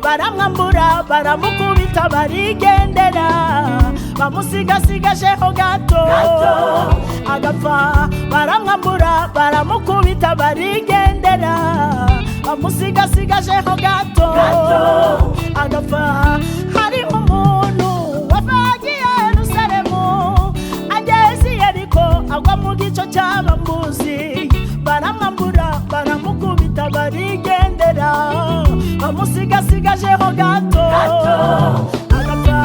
baramwambura baramukubita barigendera bamusigasigajeho gato agapfa baramwambura baramukubita barigendera bamusigasigajeho gato agapfa hari umuntu wavagiye Yerusalemu ageze i Yeriko agwa mu gico cy'abambuzi baramwambura baramukubita barigendera bamusigasigajeho gato agapfa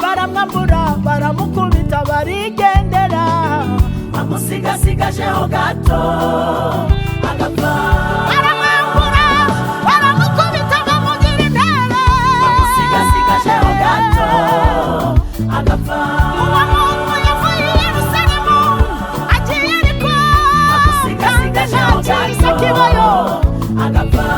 baramwambura baramukubita barigendera bamusigasigajeho gato agapfa baramwambura baramukubita bamugira intebe bamusigasigajeho gato agapfa uwo muntu yavuye i Yerusalemu agiye i Yeriko bamusigasigajeho gato agapfa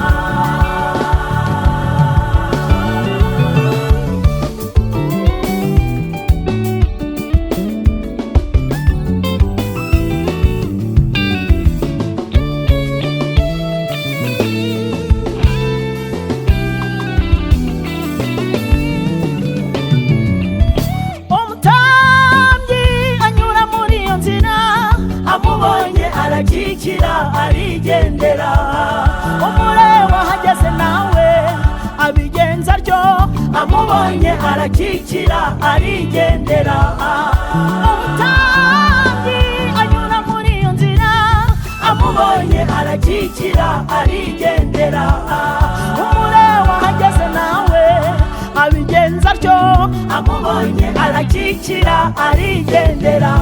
arigendera umurewa hageze nawe abigenza ryo amubonye arakikira arigendera umutambi anyura muri iyo nzira amubonye arakikira arigendera umurewa hageze nawe abigenza ryo amubonye arakikira arigendera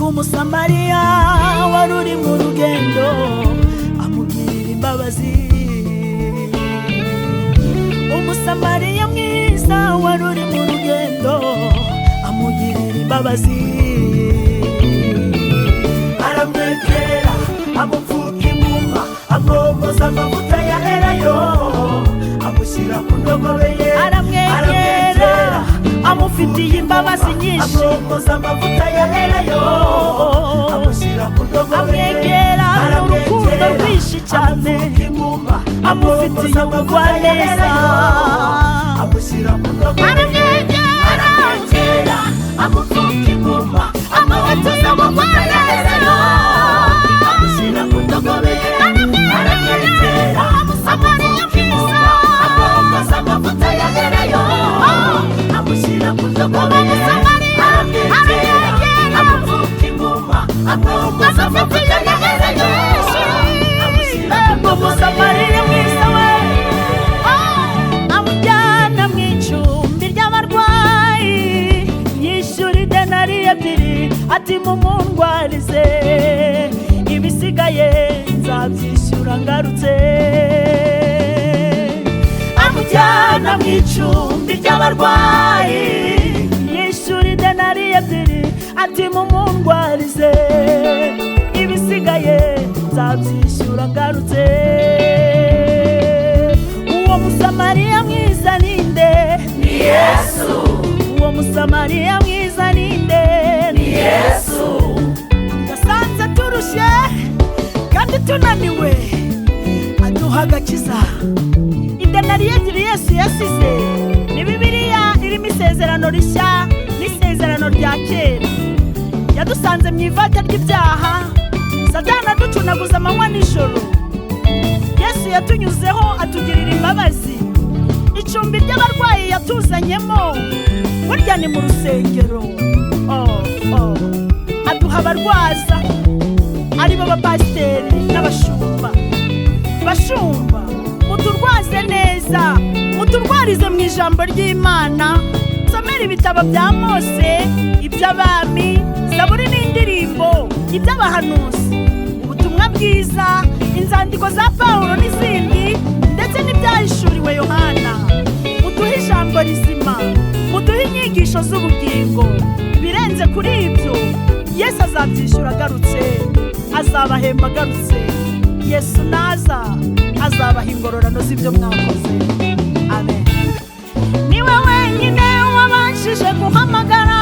Umusamariya wari uri mu rugendo amugirira imbabazi Umusamariya mwiza wari uri mu rugendo amugirira imbabazi aramwegera amupfuka inguma amwomoza amavuta ya elayo amushyira ku ndogobe ye aramwegera amufitiye imbabazi nyinshi amwomoza amavuta ya elayo amushyira ku ndogobe ye urukundo rwinshi cyane amufitiye ubugwaneza amushyira ku ndogobe ye aramwegera amupfuka inguma amwomoza amavuta ya elayo amushyira ku ndogobe ye aramwegera amufitiye inguma amwomoza amavuta ya elayo amushyira ku ndogobe ye aramwegera amupfuka inguma amwomoza amavuta ya elayo amushyira ku Umusamariya mwiza we amujyana mu icumbi ry'abarwayi yishyura idenariyo ebyiri ati mumundwarize ibisigaye nzabyishyura ngarutse amujyana mu icumbi ry'abarwayi yishyura idenariyo ebyiri ati mumundwarize ibisigaye nzabyishyura ngarutse uwo Musamariya mwiza ninde ni Yesu uwo Musamariya mwiza ninde ni Yesu yasanze turushye kandi tunaniwe aduha agakiza idenariyo ebyiri Yesu yasize ni Bibiliya irimo isezerano rishya n'isezerano rya kera yadusanze mu ivata ry'ibyaha Satana aducunaguza amanywa n'ijoro Yesu yatunyuzeho atugirira imbabazi icumbi ry'abarwayi yatuzanyemo burya ni mu rusengero aduha abarwaza b'abapasiteri n'abashumba. Bashumba, muturwaze neza, muturwarize mu ijambo ry'Imana. Somera ibitabo bya Mose, iby'abami, Zaburi n'indirimbo, iby'abahanuzi, ubutumwa bwiza, inzandiko za Pawulo n'izindi, ndetse n'ibyahishuriwe Yohana. Muduhe ijambo rizima, muduhe inyigisho z'ubugingo. Birenze kuri ibyo, Yesu azabyishyura agarutse, azabahemba agarutse. Yesu naza azabaha ingororano z'ibyo mwakoze. Amen. Niwe wenyine wabashije guhamagara